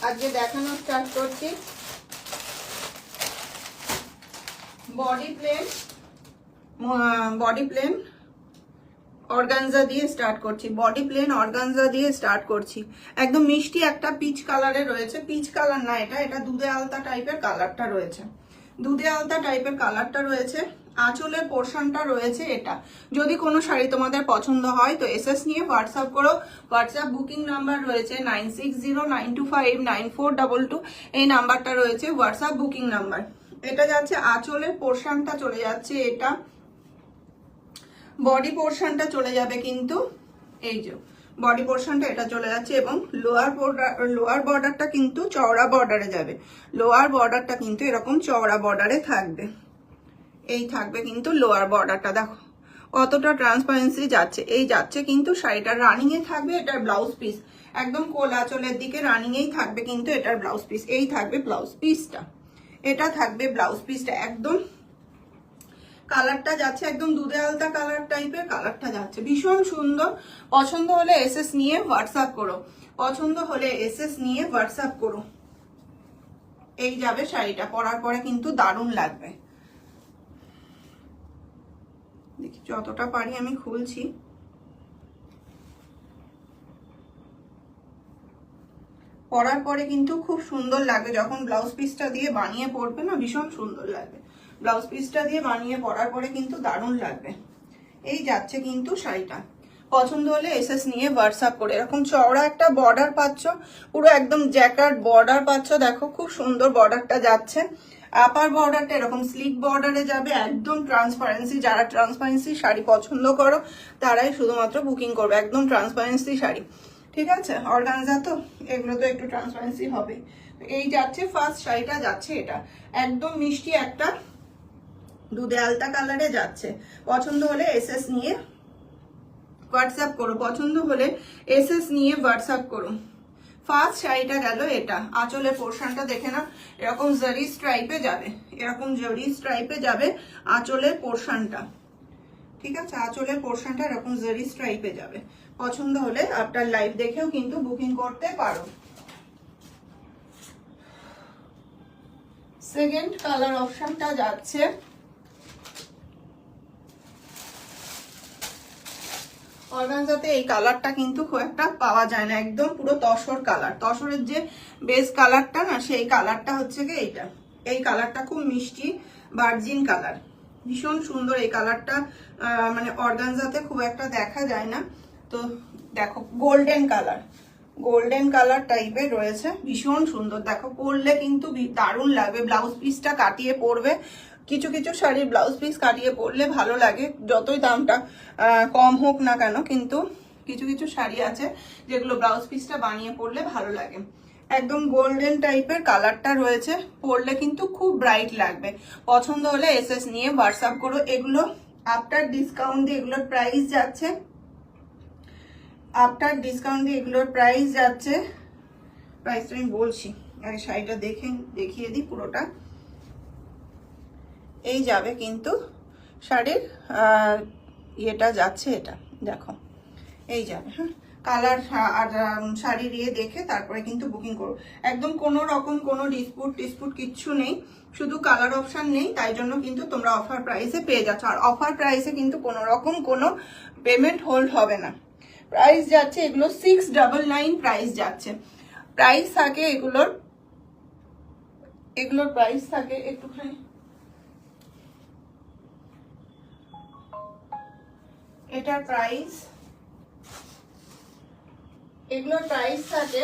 আজকে দেখানো স্টার্ট করছি বডি প্লেন অর্গানজা দিয়ে স্টার্ট করছি। বডি প্লেন অর্গানজা দিয়ে স্টার্ট করছি। একদম মিষ্টি একটা পিচ কালারে রয়েছে। পিচ কালার না, এটা দুধে আলতা টাইপের কালারটা রয়েছে। দুধে আলতা টাইপের কালারটা রয়েছে। আঁচলের পোর্শনটা রয়েছে এটা। যদি কোনো শাড়ি তোমাদের পছন্দ হয় তো এসএস নিয়ে হোয়াটসঅ্যাপ করো। হোয়াটসঅ্যাপ বুকিং নাম্বার রয়েছে 9609259422। এই নাম্বারটা রয়েছে হোয়াটসঅ্যাপ বুকিং নাম্বার। এটা যাচ্ছে আঁচলের পোর্শনটা চলে যাচ্ছে এটা। বডি পোর্শনটা চলে যাবে কিন্তু এই যে বডি পোর্শনটা এটা চলে যাচ্ছে এবং লোয়ার বর্ডারটা কিন্তু চওড়া বর্ডারে যাবে। লোয়ার বর্ডারটা কিন্তু এরকম চওড়া বর্ডারে থাকবে। এই থাকবে কিন্তু লোয়ার বর্ডারটা। দেখো কতটা ট্রান্সপারেন্সি যাচ্ছে। এই যাচ্ছে কিন্তু শাড়িটা রানিং এ থাকবে। এটার ব্লাউজ পিস একদম কোলাচলের দিকে রানিং এই থাকবে কিন্তু এটার ব্লাউজ পিস। এই থাকবে ব্লাউজ পিসটা। এটা থাকবে ব্লাউজ পিসটা। একদম কালারটা যাচ্ছে একদম দুধে আলতা কালার টাইপের কালারটা যাচ্ছে। ভীষণ সুন্দর। পছন্দ হলে এসএস নিয়ে হোয়াটসঅ্যাপ করো। পছন্দ হলে এসএস নিয়ে হোয়াটসঅ্যাপ করো। এই যাবে শাড়িটা। পরার পরে কিন্তু দারুণ লাগবে। দেখি যতটা পারি আমি খুলছি। পরার পরে কিন্তু খুব সুন্দর লাগবে। যখন ব্লাউজ পিসটা দিয়ে বানিয়ে পরবে না ভীষণ সুন্দর লাগবে। ব্লাউজ পিসটা দিয়ে বানিয়ে পরার পরে কিন্তু দারুণ লাগবে। এই যাচ্ছে কিন্তু শাড়িটা। পছন্দ হলে এসএস নিয়ে হোয়াটসঅ্যাপ করে। এরকম চওড়া একটা বর্ডার পাচ্ছ, পুরো একদম জ্যাকার্ড বর্ডার পাচ্ছ। দেখো খুব সুন্দর বর্ডারটা যাচ্ছে। আপার বর্ডারটা এরকম স্লিক বর্ডারে যাবে। একদম ট্রান্সপারেন্সি। যারা ট্রান্সপারেন্সি শাড়ি পছন্দ করো তারাই শুধুমাত্র বুকিং করবে। একদম ট্রান্সপারেন্সি শাড়ি, ঠিক আছে? অর্গানজা তো এগুলো তো একটু ট্রান্সপারেন্সি হবে। এই যাচ্ছে ফার্স্ট শাড়িটা যাচ্ছে এটা। একদম মিষ্টি একটা দুধে আলতা কালারে যাচ্ছে। পছন্দ হলে এসএস নিয়ে হোয়াটসঅ্যাপ করো। পছন্দ হলে এসএস নিয়ে হোয়াটসঅ্যাপ করো। ফার্স্ট শাড়িটা গেল এটা। আঁচলের পোর্শনটা দেখে না, এরকম জারি স্ট্রাইপে যাবে। এরকম জারি স্ট্রাইপে যাবে আঁচলের পোর্শনটা, ঠিক আছে? আঁচলের পোর্শনটা এরকম জারি স্ট্রাইপে যাবে। পছন্দ হলে আপনার লাইভ দেখেও কিন্তু বুকিং করতে পারো। সেকেন্ড কালার অপশনটা যাচ্ছে অর্গানজাতে। এই কালারটা কিন্তু খুব একটা পাওয়া যায় না। একদম পুরো তসর কালার। তসরের যে বেস কালারটা না, সেই কালারটা হচ্ছে কি এইটা। এই কালারটা খুব মিষ্টি ভার্জিন কালার। ভীষণ সুন্দর এই কালারটা। মানে অর্গানজাতে খুব একটা দেখা যায় না। তো দেখো গোল্ডেন কালার, গোল্ডেন কালার টাইপের রয়েছে। ভীষণ সুন্দর। দেখো পরলে কিন্তু দারুণ লাগবে। ব্লাউজ পিসটা কাটিয়ে পরবে। কিছু কিছু শাড়ির ব্লাউজ পিস কাটিয়ে পরলে ভালো লাগে, যতই দামটা কম হোক না কেন। কিন্তু কিছু কিছু শাড়ি আছে যেগুলো ব্লাউজ পিসটা বানিয়ে পরলে ভালো লাগে। একদম গোল্ডেন টাইপের কালারটা রয়েছে। পরলে কিন্তু খুব ব্রাইট লাগবে। পছন্দ হলে এসএস নিয়ে হোয়াটসঅ্যাপ করো। এগুলো আফটার ডিসকাউন্ট দিয়ে এগুলোর প্রাইস যাচ্ছে প্রাইসটা আমি বলছি। আগে শাড়িটা দেখিয়ে দিই পুরোটা। এই যাবে কিন্তু শাড়ির ইয়েটা যাচ্ছে এটা। দেখো এই যাবে। হ্যাঁ, কালার আর শাড়ির ইয়ে দেখে তারপরে কিন্তু বুকিং করো। একদম কোনো রকম কোনো ডিসপুট কিচ্ছু নেই। শুধু কালার অপশন নেই, তাই জন্য কিন্তু তোমরা অফার প্রাইসে পেয়ে যাচ্ছ। আর অফার প্রাইসে কিন্তু কোনো রকম কোনো পেমেন্ট হোল্ড হবে না। প্রাইস যাচ্ছে এগুলো 699 প্রাইস যাচ্ছে। প্রাইস থাকে এগুলোর প্রাইস থাকে একটুখানি, এটার প্রাইস, এগুলোর প্রাইস থাকে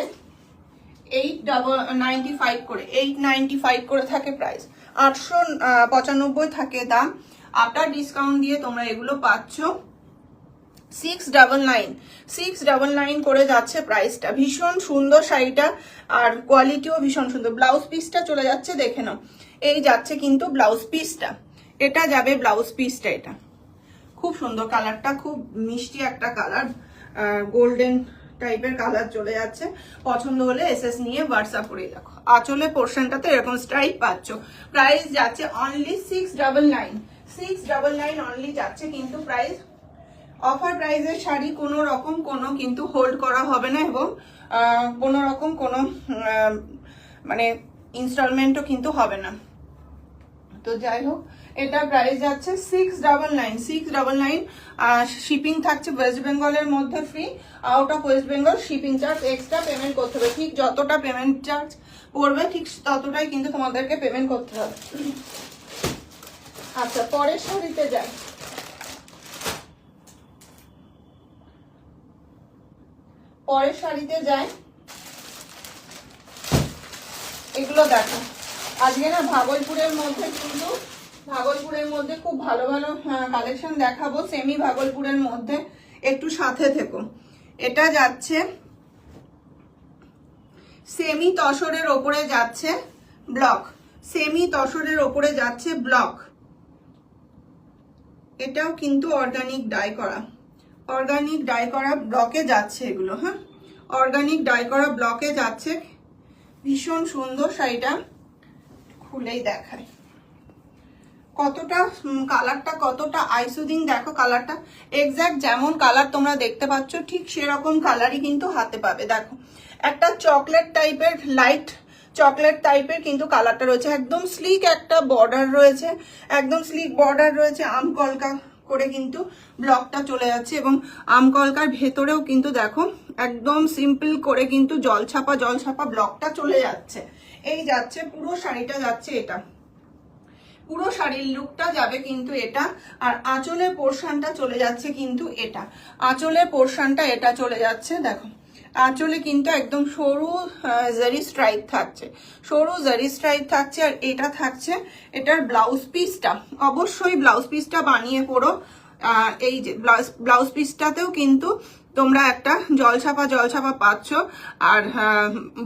895 করে। 895 করে থাকে প্রাইস। 895 থাকে দাম। আফটার ডিসকাউন্ট দিয়ে তোমরা এগুলো পাচ্ছ 699 করে যাচ্ছে প্রাইসটা। ভীষণ সুন্দর শাড়িটা আর কোয়ালিটিও ভীষণ সুন্দর। ব্লাউজ পিসটা চলে যাচ্ছে, দেখে নাও। এই যাচ্ছে কিন্তু ব্লাউজ পিসটা। এটা যাবে ব্লাউজ পিসটা। এটা খুব সুন্দর কালারটা, খুব মিষ্টি একটা কালার, গোল্ডেন টাইপের কালার চলে যাচ্ছে। পছন্দ হলে এসএস নিয়ে হোয়াটসঅ্যাপ করে দেখো। আঁচলের পোর্শনটাতে এরকম স্ট্রাইপ পাচ্ছ। প্রাইস যাচ্ছে অনলি 699 অনলি যাচ্ছে কিন্তু প্রাইস। অফার প্রাইসের শাড়ি কোনো রকম কোনো কিন্তু হোল্ড করা হবে না এবং কোনো রকম কোনো মানে ইনস্টলমেন্টও কিন্তু হবে না। তো যাই হোক, এটা প্রাইস যাচ্ছে 699 শিপিং থাকছে ওয়েস্ট বেঙ্গলের মধ্যে free, out of West Bengal shipping charge extra payment করতে হবে। ঠিক যতটা পেমেন্ট চার্জ পড়বে ঠিক ততটাই কিন্তু তোমাদেরকে পেমেন্ট করতে হবে। আচ্ছা, পরের শাড়িতে যাই। পরের শাড়িতে যাই, এগুলো দেখো। আজকে না ভাগলপুরের মধ্যে খুব ভালো ভালো কালেকশন দেখাবো, সেমি ভাগলপুরের মধ্যে, একটু সাথে থেকো। এটা যাচ্ছে সেমি তসরের ওপরে যাচ্ছে ব্লক, সেমি তসরের ওপরে যাচ্ছে ব্লক। এটাও কিন্তু অর্গানিক ডাই করা, অর্গানিক ডাই করা ব্লকে যাচ্ছে এগুলো। হ্যাঁ, অর্গানিক ডাই করা ব্লকে যাচ্ছে। ভীষণ সুন্দর শাড়িটা, খুলেই দেখায় কতটা কালারটা কতটা আইসুদিং। দেখো কালারটা এক্স্যাক্ট যেমন কালার তোমরা দেখতে পাচ্ছ ঠিক সেরকম কালারই কিন্তু হাতে পাবে। দেখো একটা চকলেট টাইপের, লাইট চকলেট টাইপের কিন্তু কালারটা রয়েছে। একদম স্লিক একটা বর্ডার রয়েছে, একদম স্লিক বর্ডার রয়েছে। আমকলকা করে কিন্তু ব্লকটা চলে যাচ্ছে এবং আমকলকার ভেতরেও কিন্তু দেখো একদম সিম্পল করে কিন্তু জলছাপা ব্লকটা চলে যাচ্ছে। এই যাচ্ছে পুরো শাড়িটা যাচ্ছে, এটা পুরো শাড়ির লুকটা যাবে কিন্তু এটা। আর আঁচলের পোর্শনটা চলে যাচ্ছে কিন্তু এটা, আঁচলের পোর্শনটা এটা চলে যাচ্ছে। দেখো আঁচলে কিন্তু একদম সরু জারি স্ট্রাইপ থাকছে, সরু জারি স্ট্রাইপ থাকছে। আর এটা থাকছে এটার ব্লাউজ পিসটা, অবশ্যই ব্লাউজ পিসটা বানিয়ে পড়ো। এই যে ব্লাউজ পিসটাতেও কিন্তু তোমরা একটা জলছাপা পাচ্ছ, আর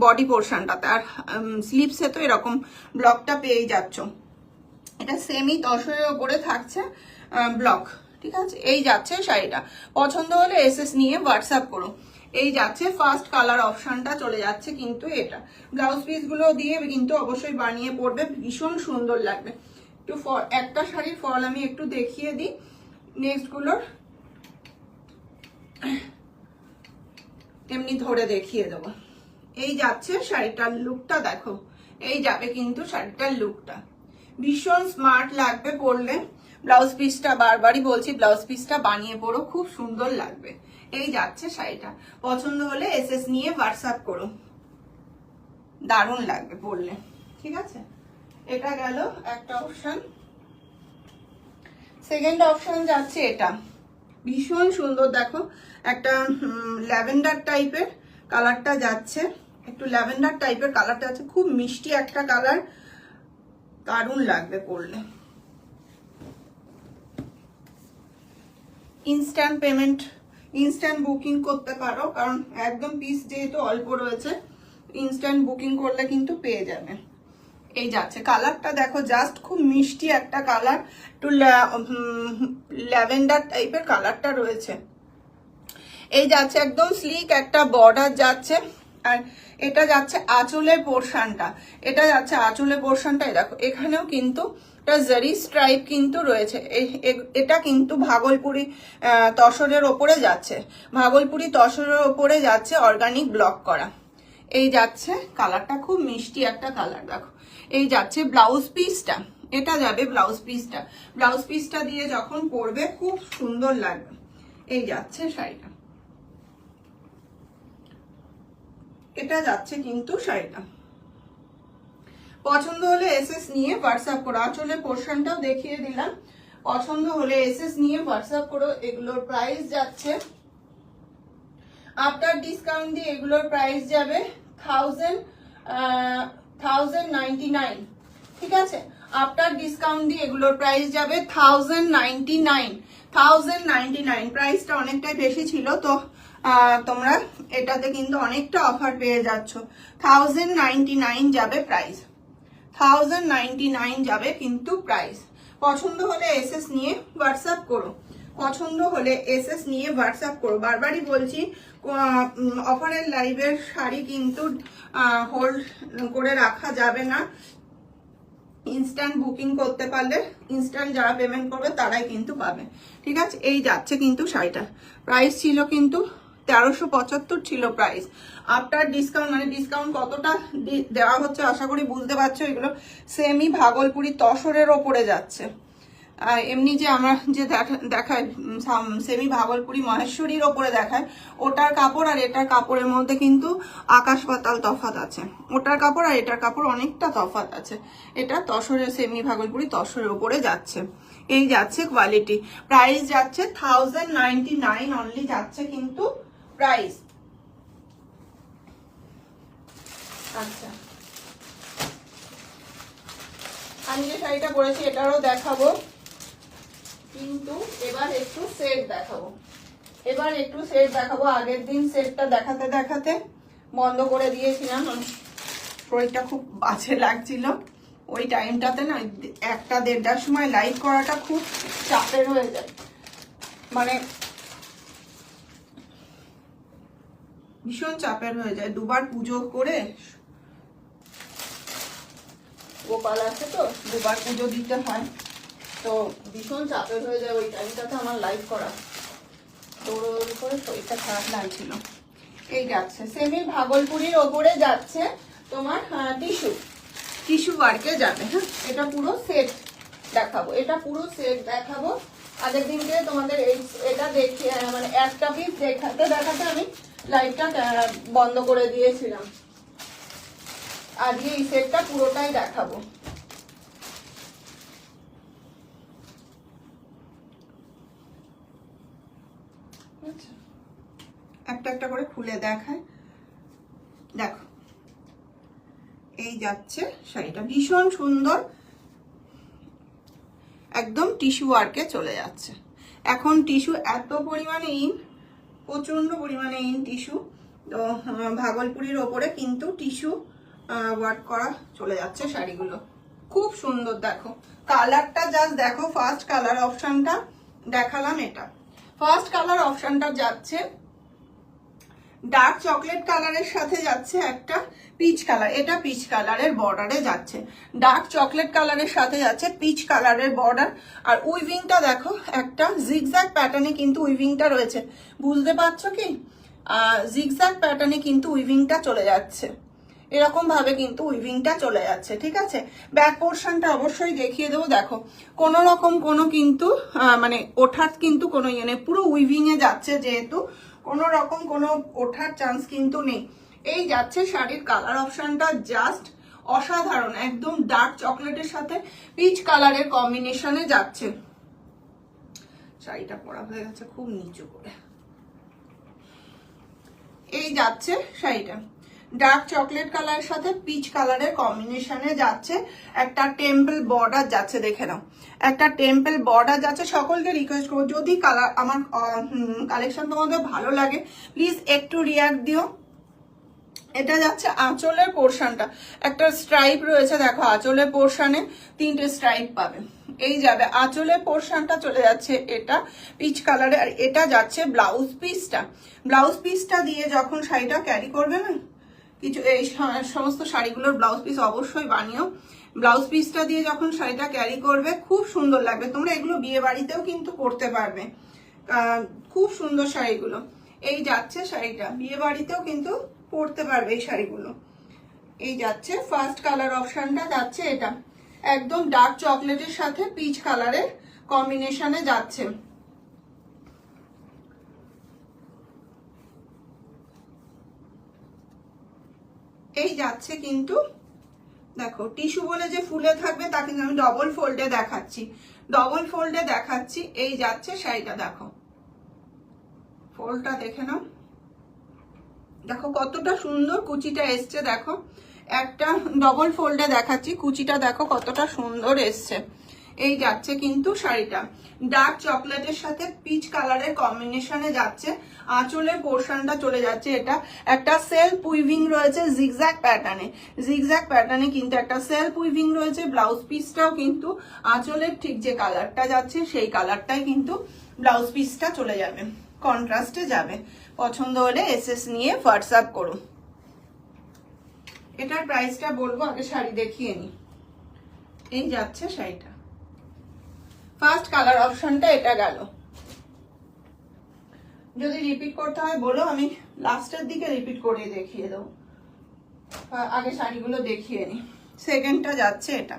বডি পোর্শনটাতে, আর স্লিপসে তো এরকম ব্লকটা পেয়েই যাচ্ছ। এটা সেমি তসরের ওপরে থাকছে ব্লক, ঠিক আছে। এই যাচ্ছে শাড়িটা, পছন্দ হলে এসএস নিয়ে হোয়াটসঅ্যাপ করো। এই যাচ্ছে ফার্স্ট কালার অপশনটা চলে যাচ্ছে কিন্তু এটা। ব্লাউজ পিস গুলো দিয়ে কিন্তু অবশ্যই বানিয়ে পড়বে, ভীষণ সুন্দর লাগবে। একটু একটা শাড়ির ফল আমি একটু দেখিয়ে দিই, নেক্সট গুলোর এমনি ধরে দেখিয়ে দেবো। এই যাচ্ছে শাড়িটার লুকটা, দেখো এই যাবে কিন্তু শাড়িটার লুকটা, ভীষণ স্মার্ট লাগবে পরলে। ব্লাউজ পিসটা বারবারই বলছি, ব্লাউজ পিসটা বানিয়ে পড়ো, খুব সুন্দর লাগবে। এই যাচ্ছে শাড়িটা, পছন্দ হলে এসএস নিয়ে হোয়াটসঅ্যাপ করো, দারুণ লাগবে পরলে, ঠিক আছে। এটা গেল একটা অপশন। সেকেন্ড অপশন যাচ্ছে এটা, ভীষণ সুন্দর। দেখো একটা ল্যাভেন্ডার টাইপের কালারটা যাচ্ছে, একটু ল্যাভেন্ডার টাইপের কালারটা আছে, খুব মিষ্টি একটা কালার, দারুণ লাগবে পরলে। ইনস্ট্যান্ট পেমেন্ট, ইনস্ট্যান্ট বুকিং করতে পারো, কারণ একদম পিস যেহেতু অল্প রয়েছে, ইনস্ট্যান্ট বুকিং করলে কিন্তু পেয়ে যাবে। এই যাচ্ছে কালারটা, দেখো জাস্ট খুব মিষ্টি একটা কালার, একটু ল্যাভেন্ডার টাইপের কালারটা রয়েছে। এই যাচ্ছে একদম স্লিক একটা বর্ডার যাচ্ছে, আর এটা যাচ্ছে আঁচলের পোর্শনটা, এটা যাচ্ছে আঁচলের পোর্শনটা। দেখো এখানেও কিন্তু একটা জারি স্ট্রাইপ কিন্তু রয়েছে। এটা কিন্তু ভাগলপুরি তসরের ওপরে যাচ্ছে, ভাগলপুরি তসরের ওপরে যাচ্ছে, অর্গানিক ব্লক করা। এই যাচ্ছে কালারটা, খুব মিষ্টি একটা কালার। দেখো এই যাচ্ছে ব্লাউজ পিসটা, এটা যাবে ব্লাউজ পিসটা, ব্লাউজ পিসটা দিয়ে যখন পরবে খুব সুন্দর লাগবে। এই যাচ্ছে শাড়িটা, এটা যাচ্ছে কিন্তু শাড়িটা। পছন্দ হলে এসএস নিয়ে হোয়াটসঅ্যাপ করো। আঁচলের পোর্শনটাও দেখিয়ে দিলাম, পছন্দ হলে এসএস নিয়ে হোয়াটসঅ্যাপ করো। এগুলোর প্রাইস যাচ্ছে আফটার ডিসকাউন্ট দিয়ে, এগুলোর প্রাইস যাবে 1099, ঠিক আছে। আফটার ডিসকাউন্ট দিয়ে এগুলোর প্রাইস যাবে 1099। প্রাইসটা অনেকটাই বেশি ছিল, তো তোমরা এটাতে কিন্তু অনেকটা অফার পেয়ে যাচ্ছ। 1099 যাবে প্রাইস, 1099 যাবে কিন্তু প্রাইস। পছন্দ হলে এসএস নিয়ে হোয়াটসঅ্যাপ করো, পছন্দ হলে এসএস নিয়ে হোয়াটসঅ্যাপ করো। বারবারই বলছি, অফারের লাইভের শাড়ি কিন্তু হোল্ড করে রাখা যাবে না। ইনস্ট্যান্ট বুকিং করতে পারলে, ইনস্ট্যান্ট যারা পেমেন্ট করবে তারাই কিন্তু পাবে, ঠিক আছে। এই যাচ্ছে কিন্তু শাড়িটা, প্রাইস ছিল কিন্তু 1375 ছিল প্রাইস। আফটার ডিসকাউন্ট, মানে ডিসকাউন্ট কতটা দেওয়া হচ্ছে আশা করি বুঝতে পারছো। এগুলো সেমি ভাগলপুরি তসরের ওপরে যাচ্ছে। এমনি যে আমরা যে দেখায় সেমি ভাগলপুরি মহেশ্বরীর ওপরে দেখায়, ওটার কাপড় আর এটার কাপড়ের মধ্যে কিন্তু আকাশ পাতাল তফাৎ আছে। ওটার কাপড় আর এটার কাপড় অনেকটা তফাৎ আছে। এটা তসরের সেমি ভাগলপুরি তসরের ওপরে যাচ্ছে। এই যাচ্ছে কোয়ালিটি। প্রাইস যাচ্ছে 1099 অনলি যাচ্ছে কিন্তু প্রাইস। আচ্ছা, আমি যে শাড়িটা পরেছি এটারও দেখাবো, কিন্তু এবার একটু সেট দেখাবো। আগের দিন সেটটা দেখাতে দেখাতে বন্ধ করে দিয়েছিলাম, শরীরটা খুব বাজে লাগছিল ওই টাইমটাতে না। 1-1:30টার সময় লাইভ করাটা খুব চাপের হয়ে যায়, মানে ভীষণ চাপের হয়ে যায়। দুবার পুজো করে, গোপাল আছে তো দুবার পুজো দিতে হয়, তো ভীষণ চাপের হয়ে যায় ওই টাইমটাতে আমার লাইভ করা। দৌড়োদৌড়ি করে শরীরটা খারাপ লাগছিল। এই যাচ্ছে সেমি ভাগলপুরির ওপরে যাচ্ছে তোমার টিস্যু ওয়ার্কে যাবে। হ্যাঁ, এটা পুরো সেট দেখাবো। আগের দিনকে তোমাদের এটা দেখিয়ে, মানে একটা পিস দেখাতে দেখাতে আমি লাইভটা বন্ধ করে দিয়েছিলাম। আজকে এই সেটটা পুরোটাই দেখাবো। একটা একটা করে খুলে দেখায়, দেখো। এই যাচ্ছে শাড়িটা, ভীষণ সুন্দর, একদম টিস্যু ওয়ার্কে চলে যাচ্ছে। এখন টিস্যু এত পরিমাণে প্রচন্ড পরিমাণে টিস্যু, তো ভাগলপুরির ওপরে কিন্তু টিস্যু ওয়ার্ক করা চলে যাচ্ছে শাড়িগুলো। খুব সুন্দর, দেখো কালারটা জাস্ট দেখো। ফার্স্ট কালার অপশনটা দেখালাম, এটা ফার্স্ট কালার অপশনটা যাচ্ছে ডার্ক চকলেট কালারের সাথে যাচ্ছে একটা পিচ কালার। এটা পিচ কালারের বর্ডারে যাচ্ছে, ডার্ক চকলেট কালারের সাথে যাচ্ছে পিচ কালারের বর্ডার। আর উইভিংটা দেখো, একটা জিগজ্যাগ প্যাটার্নে কিন্তু উইভিংটা রয়েছে, বুঝতে পারছো কি? জিগজ্যাগ প্যাটার্নে কিন্তু উইভিংটা চলে যাচ্ছে, এরকম ভাবে কিন্তু উইভিংটা চলে যাচ্ছে। ঠিক আছে, ব্যাক পোর্শনটা অবশ্যই দেখিয়ে দেবো। দেখো কোনো রকম কোনো কিন্তু মানে ওঠার কিন্তু কোনো ইয়ে নেই, পুরো উইভিং এ যাচ্ছে, যেহেতু কোনো রকম কোনো ওঠার চান্স কিন্তু নেই। এই যাচ্ছে শাড়ির কালার অপশনটা জাস্ট অসাধারণ, একদম ডার্ক চকলেটের সাথে পিচ কালারের কম্বিনেশনে যাচ্ছে। শাড়িটা পরা হয়ে গেছে খুব নিচু করে। এই যাচ্ছে শাড়িটা ডার্ক চকলেট কালারের সাথে পিচ কালারের কম্বিনেশনে যাচ্ছে, একটা টেম্পল বর্ডার যাচ্ছে, দেখে নাও একটা টেম্পল বর্ডার যাচ্ছে। সকলকে রিকোয়েস্ট করবো, যদি কালার আমার কালেকশন তোমাদের ভালো লাগে প্লিজ একটু রিয়াক্ট দিও। এটা যাচ্ছে আঁচলের পোর্শনটা, একটা স্ট্রাইপ রয়েছে, দেখো আঁচলের পোর্শনে 3টে স্ট্রাইপ পাবে। এই যাবে আঁচলের পোর্শনটা চলে যাচ্ছে এটা পিচ কালারে। আর এটা যাচ্ছে ব্লাউজ পিসটা দিয়ে যখন শাড়িটা ক্যারি করবে না, কিছু এই সমস্ত শাড়িগুলোর ব্লাউজ পিস অবশ্যই বানিও। ব্লাউজ পিসটা দিয়ে যখন শাড়িটা ক্যারি করবে খুব সুন্দর লাগবে। তোমরা এগুলো বিয়ে বাড়িতেও কিন্তু পরতে পারবে, খুব সুন্দর শাড়িগুলো। এই যাচ্ছে শাড়িটা, বিয়ে বাড়িতেও কিন্তু পরতে পারবে এই শাড়িগুলো। এই যাচ্ছে ফার্স্ট কালার অপশনটা যাচ্ছে, এটা একদম ডার্ক চকলেটের সাথে পিচ কালারের কম্বিনেশনে যাচ্ছে। এই যাচ্ছে কিন্তু দেখো টিস্যু বলে যে ফুলে থাকবে তা কিন্তু আমি ডবল ফোল্ডে দেখাচ্ছি। এই যাচ্ছে শাড়িটা, দেখো ফোল্ডটা দেখে নাও, দেখো কতটা সুন্দর কুচিটা এসছে। দেখো একটা ডবল ফোল্ডে দেখাচ্ছি, কুচিটা দেখো কতটা সুন্দর এসছে। এই যাচ্ছে কিন্তু শাড়িটা ডার্ক চকলেটের সাথে পিচ কালারের কম্বিনেশনে যাচ্ছে। আঁচলের পোর্শনটা চলে যাচ্ছে, এটা একটা সেলফ উইভিং রয়েছে জিগজ্যাগ প্যাটার্নে কিন্তু একটা সেলফ উইভিং রয়েছে। ব্লাউজ পিসটাও কিন্তু আঁচলের ঠিক যে কালারটা যাচ্ছে সেই কালারটাই কিন্তু ব্লাউজ পিসটা চলে যাবে, কন্ট্রাস্টে যাবে। পছন্দ হলে এসএস নিয়ে হোয়াটসঅ্যাপ করুন। এটার প্রাইসটা বলবো, আগে শাড়ি দেখিয়ে নি। এই যাচ্ছে শাড়িটা, ফার্স্ট কালার অপশনটা এটা গেল। যদি রিপিট করতে হয় বলো, আমি লাস্টের দিকে রিপিট করে দেখিয়ে দেবো। আগে শাড়িগুলো দেখিয়ে নি। সেকেন্ডটা যাচ্ছে এটা।